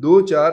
2-4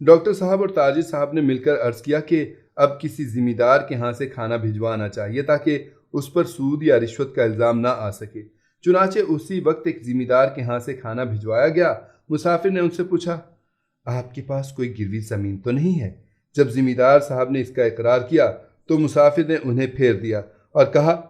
doctor صاحب اور تاجر صاحب نے مل کر عرض کیا کہ اب کسی ذمہ دار کے ہاں سے کھانا بھجوانا چاہیے تاکہ اس پر سود یا رشوت کا الزام نہ آ سکے۔ چنانچہ اسی وقت ایک ذمہ دار کے ہاں سے کھانا بھجوایا گیا۔ مسافر نے ان سے پوچھا، آپ کے پاس کوئی گروی زمین تو نہیں ہے؟ جب ذمہ دار صاحب نے اس کا اقرار کیا تو مسافر نے انہیں پھیر دیا اور کہا،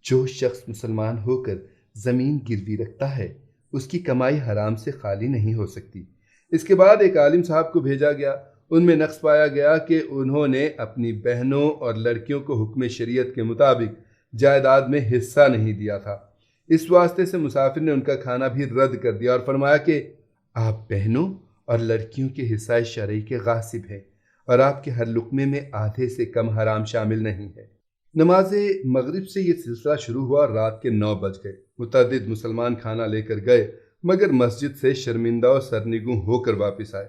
جو شخص مسلمان ہو کر زمین گروی رکھتا ہے اس کی کمائی حرام سے خالی نہیں ہو سکتی۔ اس کے بعد ایک عالم صاحب کو بھیجا گیا۔ ان میں نقص پایا گیا کہ انہوں نے اپنی بہنوں اور لڑکیوں کو حکم شریعت کے مطابق جائیداد میں حصہ نہیں دیا تھا۔ اس واسطے سے مسافر نے ان کا کھانا بھی رد کر دیا اور فرمایا کہ آپ بہنوں اور لڑکیوں کے حصہ شرعی کے غاصب ہیں اور آپ کے ہر لقمے میں آدھے سے کم حرام شامل نہیں ہے۔ نماز مغرب سے یہ سلسلہ شروع ہوا اور رات کے 9 بج گئے۔ متعدد مسلمان کھانا لے کر گئے مگر مسجد سے شرمندہ اور سرنگوں ہو کر واپس آئے۔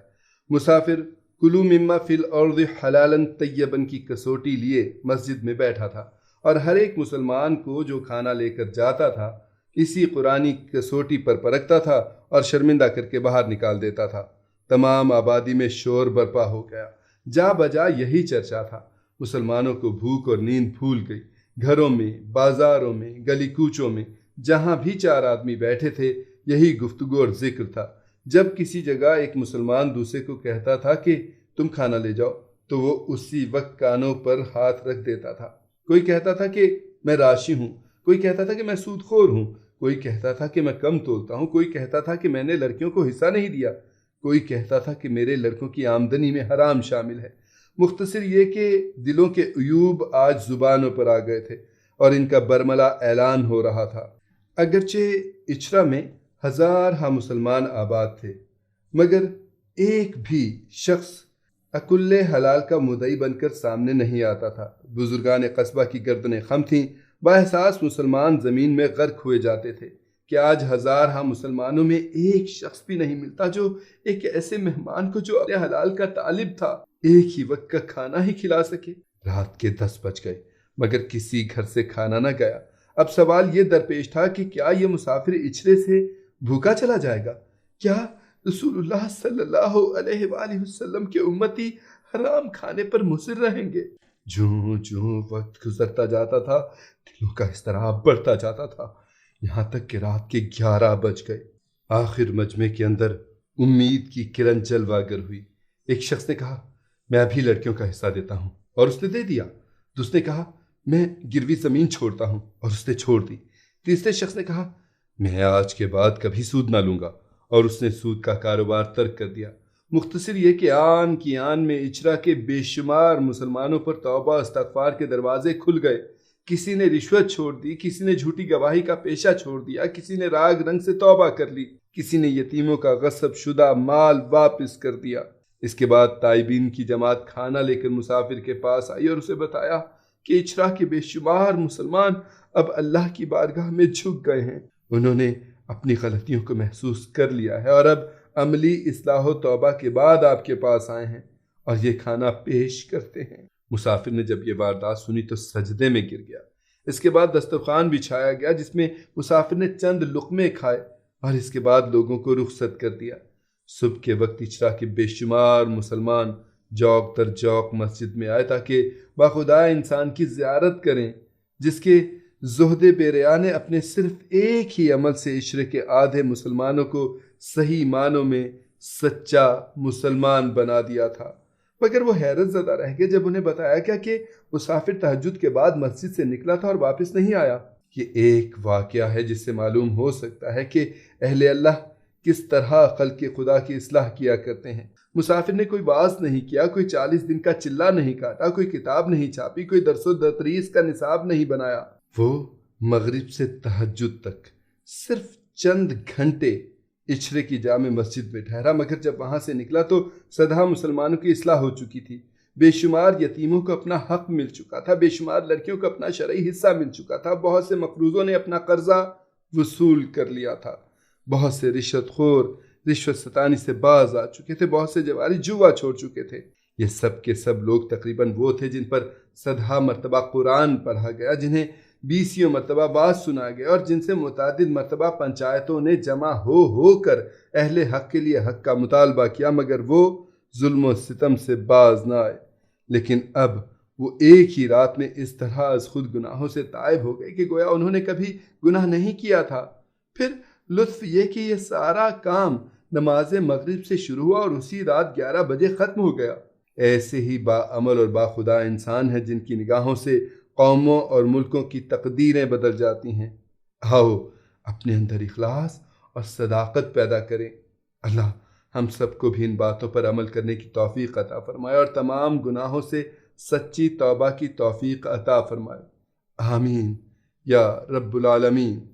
مسافر کلو مما فی الارض حلالا طیبا کی کسوٹی لیے مسجد میں بیٹھا تھا اور ہر ایک مسلمان کو جو کھانا لے کر جاتا تھا اسی قرآنی کسوٹی پر پرکھتا تھا اور شرمندہ کر کے باہر نکال دیتا تھا۔ تمام آبادی میں شور برپا ہو گیا۔ جا بجا یہی چرچا تھا۔ مسلمانوں کو بھوک اور نیند پھول گئی۔ گھروں میں، بازاروں میں، گلی کوچوں میں جہاں بھی 4 آدمی بیٹھے تھے یہی گفتگو اور ذکر تھا۔ جب کسی جگہ ایک مسلمان دوسرے کو کہتا تھا کہ تم کھانا لے جاؤ تو وہ اسی وقت کانوں پر ہاتھ رکھ دیتا تھا۔ کوئی کہتا تھا کہ میں راشی ہوں، کوئی کہتا تھا کہ میں سود خور ہوں، کوئی کہتا تھا کہ میں کم تولتا ہوں، کوئی کہتا تھا کہ میں نے لڑکیوں کو حصہ نہیں دیا، کوئی کہتا تھا کہ میرے لڑکوں کی آمدنی میں حرام شامل ہے۔ مختصر یہ کہ دلوں کے عیوب آج زبانوں پر آ گئے تھے اور ان کا برملا اعلان ہو رہا تھا۔ اگرچہ اچرا میں ہزارہ مسلمان آباد تھے مگر ایک بھی شخص اکل حلال کا مدعی بن کر سامنے نہیں آتا تھا۔ بزرگان قصبہ کی گردنیں خم تھیں۔ بااحساس مسلمان زمین میں غرق ہوئے جاتے تھے کہ آج ہزارہ مسلمانوں میں ایک شخص بھی نہیں ملتا جو ایک ایسے مہمان کو جو اپنے حلال کا طالب تھا ایک ہی وقت کا کھانا ہی کھلا سکے۔ رات کے 10 بج گئے مگر کسی گھر سے کھانا نہ گیا۔ اب سوال یہ درپیش تھا کہ کیا یہ مسافر اچھلے سے بھوکا چلا جائے گا؟ کیا رسول اللہ صلی اللہ علیہ وآلہ وسلم کے امتی حرام کھانے پر مصر رہیں گے؟ جوں وقت گزرتا جاتا تھا دلوں کا اضطراب بڑھتا جاتا تھا، یہاں تک کہ رات کے 11 بج گئے۔ آخر مجمع کے اندر امید کی کرن جلوہ گر ہوئی۔ ایک شخص نے کہا، میں ابھی لڑکیوں کا حصہ دیتا ہوں، اور اس نے دے دیا۔ دوسرے نے کہا، میں گروی زمین چھوڑتا ہوں، اور اس نے چھوڑ دی۔ تیسرے شخص نے کہا، میں آج کے بعد کبھی سود نہ لوں گا، اور اس نے سود کا کاروبار ترک کر دیا۔ مختصر یہ کہ آن کی آن میں اچرا کے بے شمار مسلمانوں پر توبہ استغفار کے دروازے کھل گئے۔ کسی نے رشوت چھوڑ دی، کسی نے جھوٹی گواہی کا پیشہ چھوڑ دیا، کسی نے راگ رنگ سے توبہ کر لی، کسی نے یتیموں کا غصب شدہ مال واپس کر دیا۔ اس کے بعد تائبین کی جماعت کھانا لے کر مسافر کے پاس آئی اور اسے بتایا کہ اچرا کے بے شمار مسلمان اب اللہ کی بارگاہ میں جھک گئے ہیں۔ انہوں نے اپنی غلطیوں کو محسوس کر لیا ہے اور اب عملی اصلاح و توبہ کے بعد آپ کے پاس آئے ہیں اور یہ کھانا پیش کرتے ہیں۔ مسافر نے جب یہ واردات سنی تو سجدے میں گر گیا۔ اس کے بعد دسترخوان بچھایا گیا جس میں مسافر نے چند لقمے کھائے اور اس کے بعد لوگوں کو رخصت کر دیا۔ صبح کے وقت اچرا کے بے شمار مسلمان جوق در جوق مسجد میں آئے تاکہ باخدا انسان کی زیارت کریں جس کے زہد بے ریا نے اپنے صرف ایک ہی عمل سے عشرے کے آدھے مسلمانوں کو صحیح معنوں میں سچا مسلمان بنا دیا تھا۔ مگر وہ حیرت زدہ رہ گئے جب انہیں بتایا گیا کہ مسافر تہجد کے بعد مسجد سے نکلا تھا اور واپس نہیں آیا۔ یہ ایک واقعہ ہے جس سے معلوم ہو سکتا ہے کہ اہل اللہ کس طرح خلق خدا کی اصلاح کیا کرتے ہیں۔ مسافر نے کوئی واعظ نہیں کیا، کوئی 40 دن کا چلہ نہیں کاٹا، کوئی کتاب نہیں چھاپی، کوئی درس و تدریس کا نصاب نہیں بنایا۔ وہ مغرب سے تہجد تک صرف چند گھنٹے اچھرے کی جامع مسجد میں ٹھہرا، مگر جب وہاں سے نکلا تو سدھا مسلمانوں کی اصلاح ہو چکی تھی۔ بے شمار یتیموں کو اپنا حق مل چکا تھا، بے شمار لڑکیوں کو اپنا شرعی حصہ مل چکا تھا، بہت سے مقروضوں نے اپنا قرضہ وصول کر لیا تھا، بہت سے رشوت خور رشوت ستانی سے باز آ چکے تھے، بہت سے جواری جوا چھوڑ چکے تھے۔ یہ سب کے سب لوگ تقریباً وہ تھے جن پر سدھا مرتبہ قرآن پڑھا گیا، جنہیں 20 مرتبہ واعظ سنا گیا اور جن سے متعدد مرتبہ پنچایتوں نے جمع ہو کر اہل حق کے لیے حق کا مطالبہ کیا، مگر وہ ظلم و ستم سے باز نہ آئے، لیکن اب وہ ایک ہی رات میں اس طرح از خود گناہوں سے تائب ہو گئے کہ گویا انہوں نے کبھی گناہ نہیں کیا تھا۔ پھر لطف یہ کہ یہ سارا کام نماز مغرب سے شروع ہوا اور اسی رات 11 بجے ختم ہو گیا۔ ایسے ہی با عمل اور با خدا انسان ہیں جن کی نگاہوں سے قوموں اور ملکوں کی تقدیریں بدل جاتی ہیں۔ آؤ اپنے اندر اخلاص اور صداقت پیدا کریں۔ اللہ ہم سب کو بھی ان باتوں پر عمل کرنے کی توفیق عطا فرمائے اور تمام گناہوں سے سچی توبہ کی توفیق عطا فرمائے۔ آمین یا رب العالمین۔